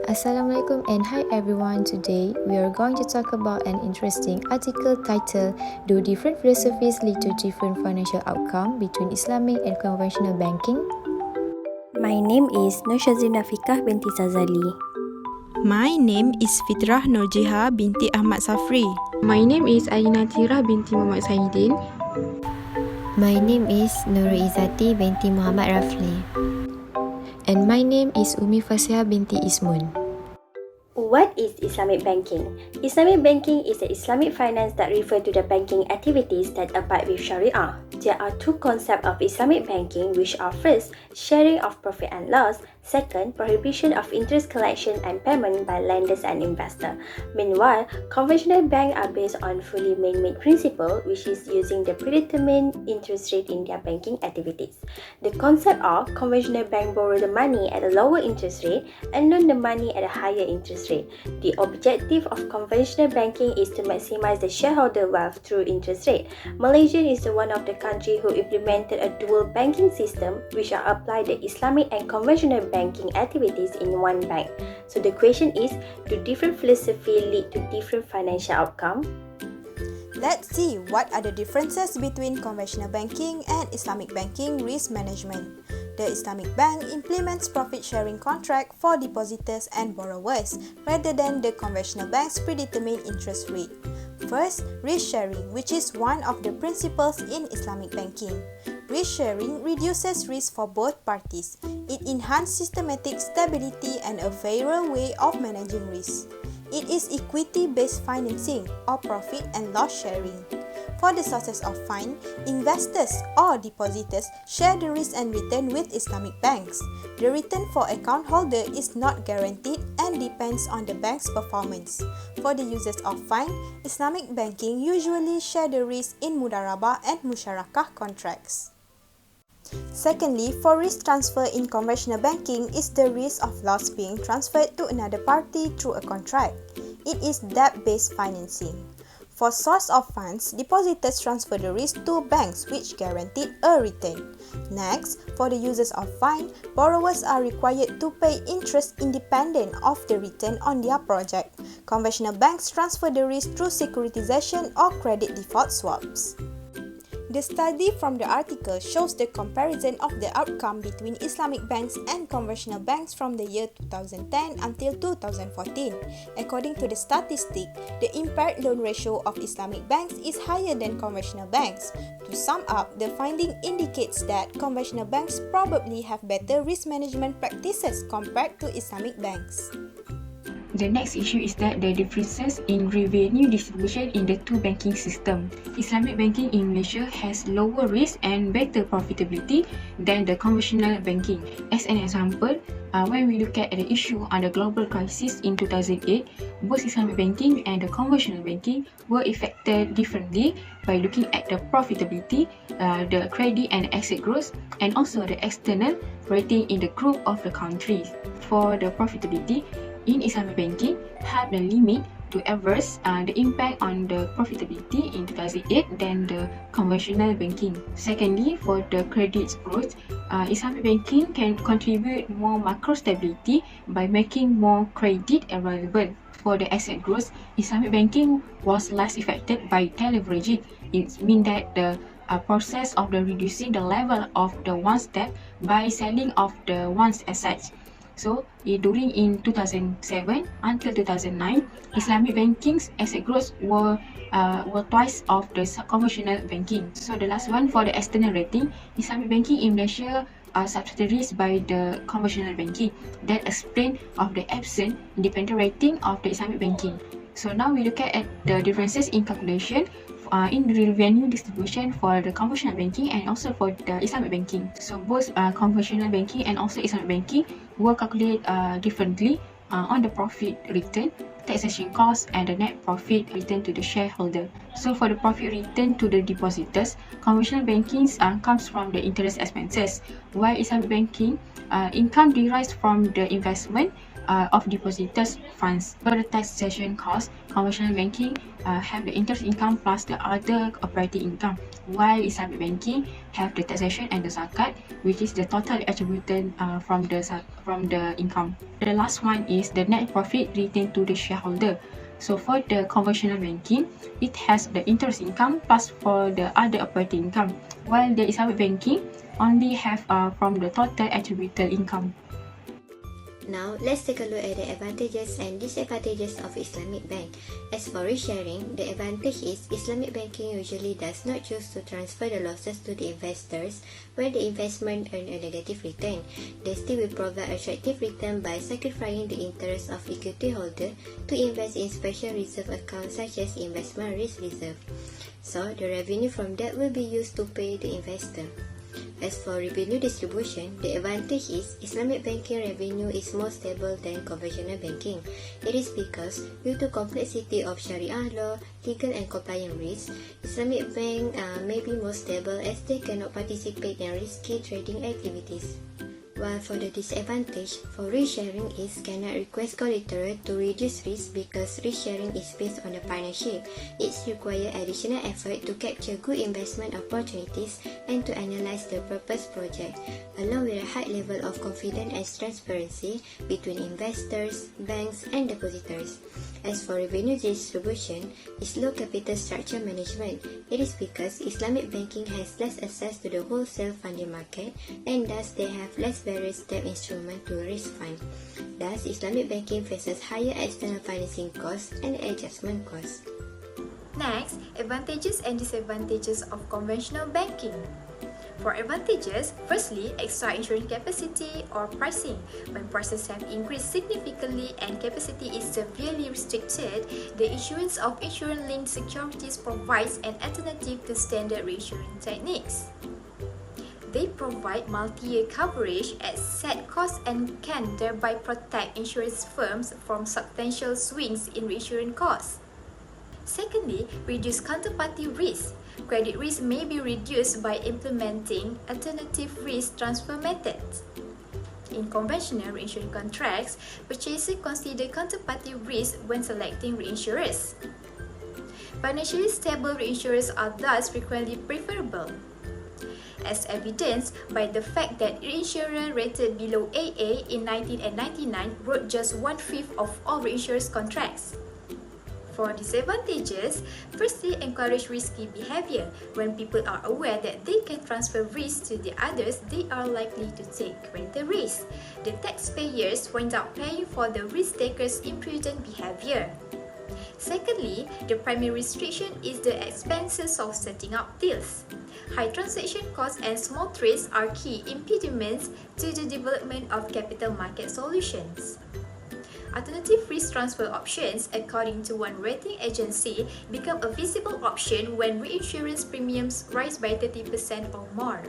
Assalamualaikum and hi everyone. Today we are going to talk about an interesting article titled Do Different Philosophies Lead to Different Financial Outcomes Between Islamic and Conventional Banking? My name is Noshazina Fikah binti Sazali. My name is Fitrah Nurjiha binti Ahmad Safri. My name is Aina Tirah binti Muhammad Saidin. My name is Nurul Izzati binti Muhammad Rafli. And my name is Umi Fasihah binti Ismun. What is Islamic banking? Islamic banking is the Islamic finance that refer to the banking activities that abide with Sharia. There are two concepts of Islamic banking, which are first, sharing of profit and loss. Second, prohibition of interest collection and payment by lenders and investors. Meanwhile, conventional banks are based on fully man-made principle, which is using the predetermined interest rate in their banking activities. The concept of conventional bank borrow the money at a lower interest rate and loan the money at a higher interest rate. The objective of conventional banking is to maximize the shareholder wealth through interest rate. Malaysia is one of the countries who implemented a dual banking system, which are applied the Islamic and conventional banking activities in one bank. So the question is, do different philosophy lead to different financial outcome? Let's see what are the differences between conventional banking and Islamic banking risk management. The Islamic bank implements profit-sharing contract for depositors and borrowers rather than the conventional bank's predetermined interest rate. First, risk sharing, which is one of the principles in Islamic banking. Risk sharing reduces risk for both parties. It enhances systematic stability and a fairer way of managing risk. It is equity-based financing or profit and loss sharing. For the sources of fund, investors or depositors share the risk and return with Islamic banks. The return for account holder is not guaranteed and depends on the bank's performance. For the users of fund, Islamic banking usually share the risk in mudarabah and musyarakah contracts. Secondly, for risk transfer in conventional banking is the risk of loss being transferred to another party through a contract. It is debt-based financing. For source of funds, depositors transfer the risk to banks which guaranteed a return. Next, for the users of fund, borrowers are required to pay interest independent of the return on their project. Conventional banks transfer the risk through securitization or credit default swaps. The study from the article shows the comparison of the outcome between Islamic banks and conventional banks from the year 2010 until 2014. According to the statistic, the impaired loan ratio of Islamic banks is higher than conventional banks. To sum up, the finding indicates that conventional banks probably have better risk management practices compared to Islamic banks. The next issue is that the differences in revenue distribution in the two banking systems. Islamic banking in Malaysia has lower risk and better profitability than the conventional banking. As an example, when we look at the issue on the global crisis in 2008, both Islamic banking and the conventional banking were affected differently by looking at the profitability, the credit and asset growth, and also the external rating in the group of the countries. For the profitability, in Islamic banking, had the limit to averse the impact on the profitability in 2008 than the conventional banking. Secondly, for the credit growth, Islamic banking can contribute more macro stability by making more credit available. For the asset growth, Islamic banking was less affected by deleveraging. It means that the process of the reducing the level of the one's debt by selling of the one's assets. So, during in 2007 until 2009, Islamic banking's asset growth were twice of the conventional banking. So, the last one for the external rating, Islamic banking in Malaysia are subsidiaries by the conventional banking. That explain of the absent independent rating of the Islamic banking. So now we look at the differences in calculation in the revenue distribution for the conventional banking and also for the Islamic banking. So both conventional banking and also Islamic banking will calculate differently on the profit return, taxation cost, and the net profit return to the shareholder. So for the profit return to the depositors, conventional banking comes from the interest expenses, while Islamic banking income derives from the investment of depositors' funds. For the taxation cost, conventional banking have the interest income plus the other operating income, while Islamic banking have the taxation and the zakat, which is the total attributed from the income. The last one is the net profit retained to the shareholder. So for the conventional banking, it has the interest income plus for the other operating income, while the Islamic banking only have from the total attributed income. Now, let's take a look at the advantages and disadvantages of Islamic bank. As for risk-sharing, the advantage is Islamic banking usually does not choose to transfer the losses to the investors when the investment earn a negative return. They still will provide attractive return by sacrificing the interest of equity holder to invest in special reserve accounts such as investment risk reserve. So, the revenue from that will be used to pay the investor. As for revenue distribution, the advantage is Islamic banking revenue is more stable than conventional banking. It is because, due to complexity of Sharia law, legal and compliance risks, Islamic bank may be more stable as they cannot participate in risky trading activities. While for the disadvantage, for risk sharing is cannot request collateral to reduce risk because risk sharing is based on a partnership. It requires additional effort to capture good investment opportunities and to analyze the purpose project, along with a high level of confidence and transparency between investors, banks, and depositors. As for revenue distribution, is low capital structure management. It is because Islamic banking has less access to the wholesale funding market and thus they have less various debt instruments to raise funds. Thus, Islamic banking faces higher external financing costs and adjustment costs. Next, advantages and disadvantages of conventional banking. For advantages, firstly, extra insurance capacity or pricing. When prices have increased significantly and capacity is severely restricted, the issuance of insurance-linked securities provides an alternative to standard reinsurance techniques. They provide multi-year coverage at set costs and can thereby protect insurance firms from substantial swings in reinsurance costs. Secondly, reduce counterparty risk. Credit risk may be reduced by implementing alternative risk transfer methods. In conventional reinsurance contracts, purchasers consider counterparty risk when selecting reinsurers. Financially stable reinsurers are thus frequently preferable, as evidenced by the fact that reinsurers rated below AA in 1999 wrote just 1/5 of all reinsurers contracts. For disadvantages, firstly, encourage risky behavior. When people are aware that they can transfer risk to the others, they are likely to take greater risk. The taxpayers wind up paying for the risk takers' imprudent behavior. Secondly, the primary restriction is the expenses of setting up deals. High transaction costs and small trades are key impediments to the development of capital market solutions. Alternative risk transfer options, according to one rating agency, become a feasible option when reinsurance premiums rise by 30% or more.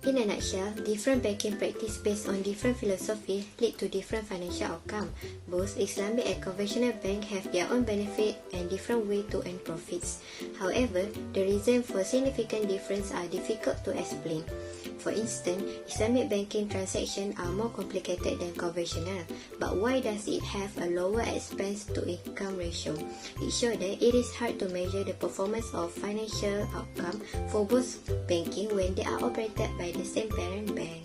In a nutshell, different banking practice based on different philosophy lead to different financial outcome. Both Islamic and conventional bank have their own benefit and different way to earn profits. However, the reason for significant difference are difficult to explain. For instance, Islamic banking transactions are more complicated than conventional, but why does it have a lower expense to income ratio? It shows that it is hard to measure the performance of financial outcome for both banking when they are operated by the same parent bank.